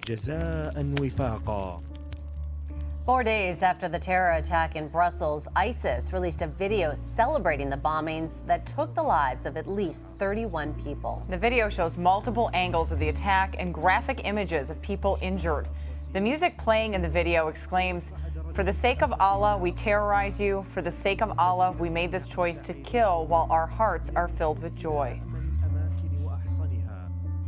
جزاء وفاقا. 4 days after the terror attack in Brussels, ISIS released a video celebrating the bombings that took the lives of at least 31 people. The video shows multiple angles of the attack and graphic images of people injured. The music playing in the video exclaims, "For the sake of Allah, we terrorize you. For the sake of Allah, we made this choice to kill while our hearts are filled with joy."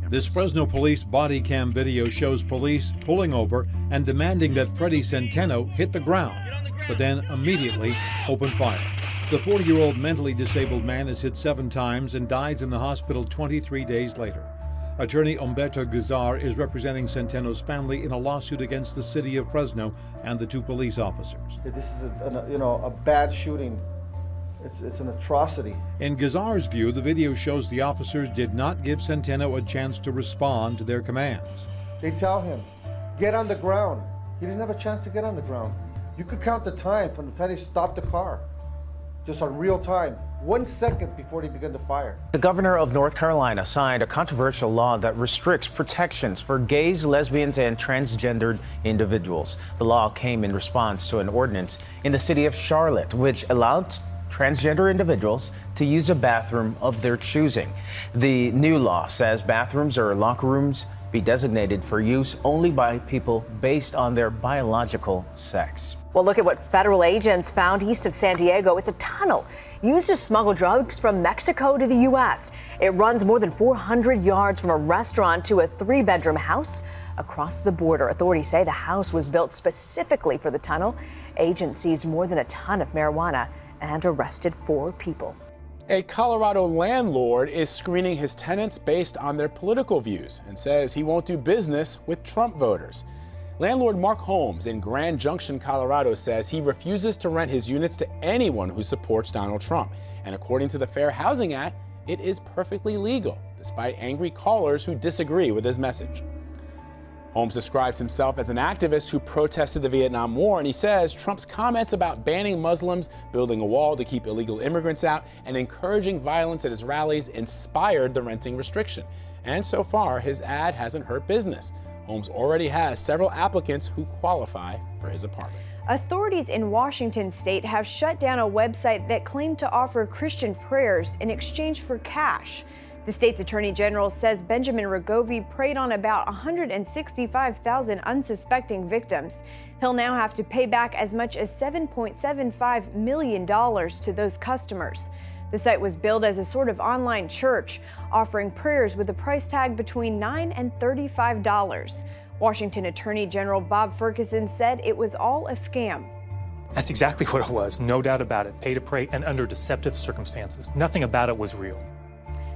This Fresno police body cam video shows police pulling over and demanding that Freddie Centeno hit the ground, but then immediately open fire. The 40-year-old mentally disabled man is hit 7 times and dies in the hospital 23 days later. Attorney Humberto Guizar is representing Centeno's family in a lawsuit against the city of Fresno and the 2 police officers. This is a bad shooting. It's an atrocity. In Guizar's view, the video shows the officers did not give Centeno a chance to respond to their commands. They tell him, get on the ground. He doesn't have a chance to get on the ground. You could count the time from the time they stopped the car, just on real time, 1 second before they began to fire. The governor of North Carolina signed a controversial law that restricts protections for gays, lesbians, and transgendered individuals. The law came in response to an ordinance in the city of Charlotte, which allowed transgender individuals to use a bathroom of their choosing. The new law says bathrooms or locker rooms be designated for use only by people based on their biological sex. Well, look at what federal agents found east of San Diego. It's a tunnel used to smuggle drugs from Mexico to the U.S. It runs more than 400 yards from a restaurant to a 3-bedroom house across the border. Authorities say the house was built specifically for the tunnel. Agents seized more than a ton of marijuana and arrested 4 people. A Colorado landlord is screening his tenants based on their political views and says he won't do business with Trump voters. Landlord Mark Holmes in Grand Junction, Colorado says he refuses to rent his units to anyone who supports Donald Trump. And according to the Fair Housing Act, it is perfectly legal, despite angry callers who disagree with his message. Holmes describes himself as an activist who protested the Vietnam War, and he says Trump's comments about banning Muslims, building a wall to keep illegal immigrants out, and encouraging violence at his rallies inspired the renting restriction. And so far, his ad hasn't hurt business. Holmes already has several applicants who qualify for his apartment. Authorities in Washington state have shut down a website that claimed to offer Christian prayers in exchange for cash. The state's attorney general says Benjamin Ragovi preyed on about 165,000 unsuspecting victims. He'll now have to pay back as much as $7.75 million to those customers. The site was billed as a sort of online church, offering prayers with a price tag between $9 and $35. Washington Attorney General Bob Ferguson said it was all a scam. That's exactly what it was, no doubt about it. Pay to pray and under deceptive circumstances. Nothing about it was real.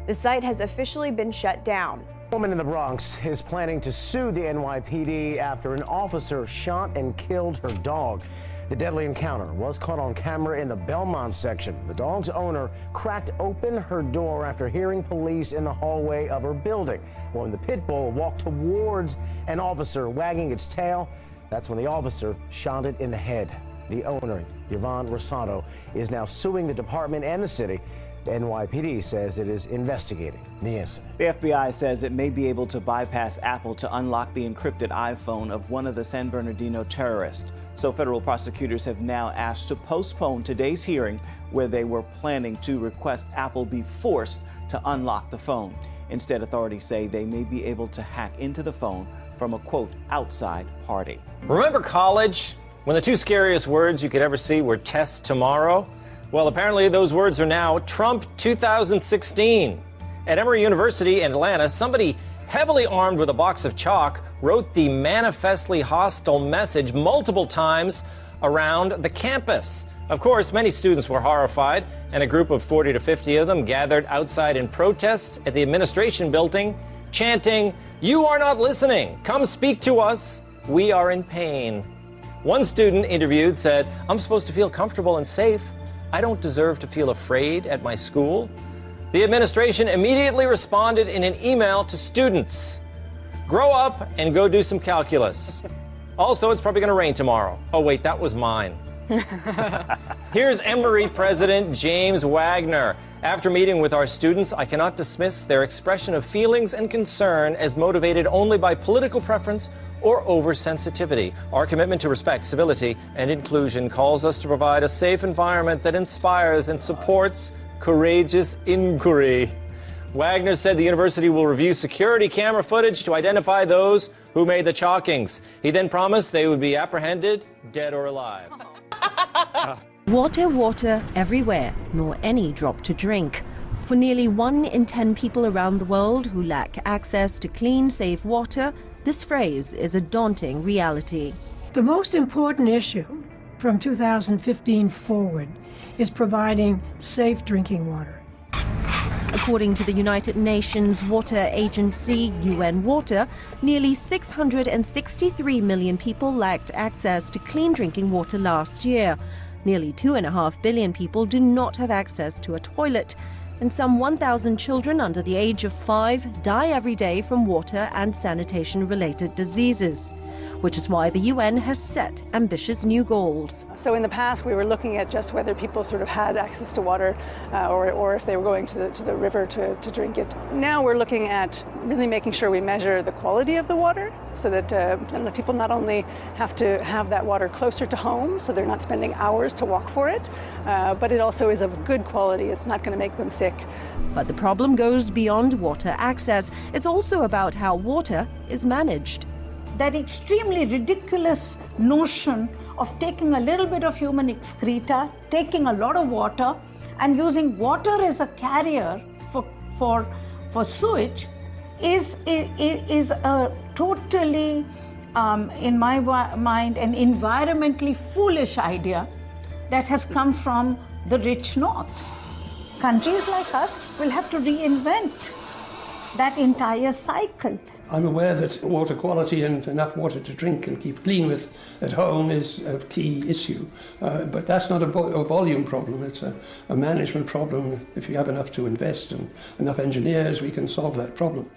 The site has officially been shut down. A woman in the Bronx is planning to sue the NYPD after an officer shot and killed her dog. The deadly encounter was caught on camera in the Belmont section. The dog's owner cracked open her door after hearing police in the hallway of her building. When the pit bull walked towards an officer wagging its tail, that's when the officer shot it in the head. The owner, Yvonne Rosado, is now suing the department and the city. The NYPD says it is investigating the incident. The FBI says it may be able to bypass Apple to unlock the encrypted iPhone of one of the San Bernardino terrorists. So federal prosecutors have now asked to postpone today's hearing, where they were planning to request Apple be forced to unlock the phone. Instead, authorities say they may be able to hack into the phone from a, quote, outside party. Remember college, when the 2 scariest words you could ever see were test tomorrow? Well, apparently those words are now Trump 2016. At Emory University in Atlanta, somebody heavily armed with a box of chalk wrote the manifestly hostile message multiple times around the campus. Of course, many students were horrified, and a group of 40 to 50 of them gathered outside in protest at the administration building, chanting, "You are not listening. Come speak to us. We are in pain." One student interviewed said, "I'm supposed to feel comfortable and safe. I don't deserve to feel afraid at my school." The administration immediately responded in an email to students. "Grow up and go do some calculus. Also, it's probably going to rain tomorrow." Oh, wait, that was mine. Here's Emory President James Wagner. "After meeting with our students, I cannot dismiss their expression of feelings and concern as motivated only by political preference or oversensitivity. Our commitment to respect, civility, and inclusion calls us to provide a safe environment that inspires and supports courageous inquiry. Wagner said the university will review security camera footage to identify those who made the chalkings. He then promised they would be apprehended, dead or alive. Water, water everywhere, nor any drop to drink. For nearly 1 in 10 people around the world who lack access to clean, safe water, this phrase is a daunting reality. The most important issue from 2015 forward is providing safe drinking water. According to the United Nations Water Agency, UN Water, nearly 663 million people lacked access to clean drinking water last year. Nearly 2.5 billion people do not have access to a toilet, and some 1,000 children under the age of 5 die every day from water and sanitation-related diseases, which is why the UN has set ambitious new goals. So in the past, we were looking at just whether people sort of had access to water or if they were going to the river to drink it. Now we're looking at really making sure we measure the quality of the water so that people not only have to have that water closer to home, so they're not spending hours to walk for it, but it also is of good quality. It's not going to make them sick. But the problem goes beyond water access. It's also about how water is managed. That extremely ridiculous notion of taking a little bit of human excreta, taking a lot of water, and using water as a carrier for sewage is a totally, in my mind, an environmentally foolish idea that has come from the rich north. Countries like us will have to reinvent that entire cycle. I'm aware that water quality and enough water to drink and keep clean with at home is a key issue. But that's not a volume problem, it's a management problem. If you have enough to invest and enough engineers, we can solve that problem.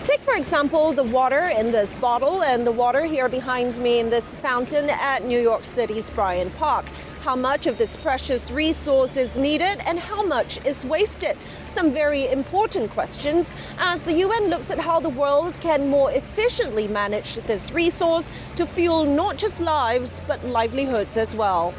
Take, for example, the water in this bottle and the water here behind me in this fountain at New York City's Bryant Park. How much of this precious resource is needed and how much is wasted? Some very important questions as the UN looks at how the world can more efficiently manage this resource to fuel not just lives but livelihoods as well.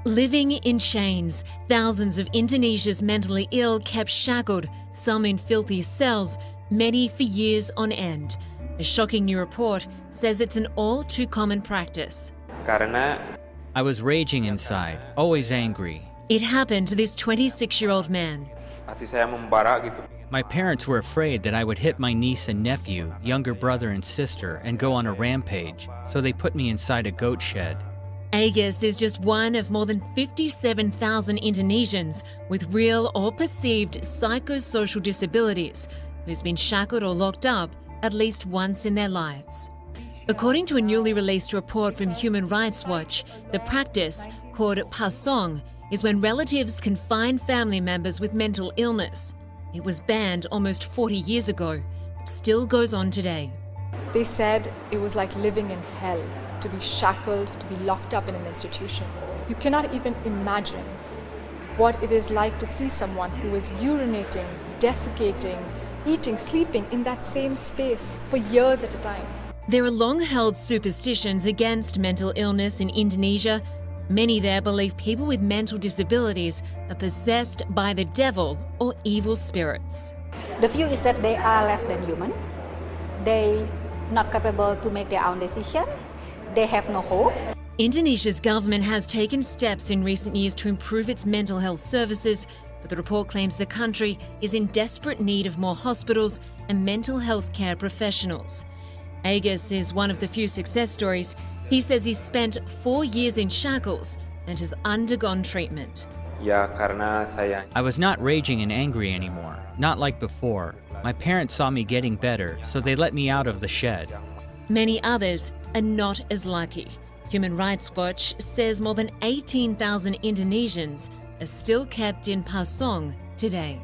Living in chains, thousands of Indonesia's mentally ill kept shackled, some in filthy cells, many for years on end. A shocking new report says it's an all too common practice. I was raging inside, always angry. It happened to this 26-year-old man. My parents were afraid that I would hit my niece and nephew, younger brother and sister, and go on a rampage, so they put me inside a goat shed. Agus is just one of more than 57,000 Indonesians with real or perceived psychosocial disabilities who's been shackled or locked up at least once in their lives. According to a newly released report from Human Rights Watch, the practice, called pasong, is when relatives confine family members with mental illness. It was banned almost 40 years ago, but still goes on today. They said it was like living in hell, to be shackled, to be locked up in an institution. You cannot even imagine what it is like to see someone who is urinating, defecating, eating, sleeping in that same space for years at a time. There are long-held superstitions against mental illness in Indonesia. Many there believe people with mental disabilities are possessed by the devil or evil spirits. The view is that they are less than human. They not capable to make their own decision. They have no hope. Indonesia's government has taken steps in recent years to improve its mental health services, but the report claims the country is in desperate need of more hospitals and mental health care professionals. Agus is one of the few success stories. He says he spent 4 years in shackles and has undergone treatment. I was not raging and angry anymore, not like before. My parents saw me getting better, so they let me out of the shed. Many others are not as lucky. Human Rights Watch says more than 18,000 Indonesians are still kept in pasong today.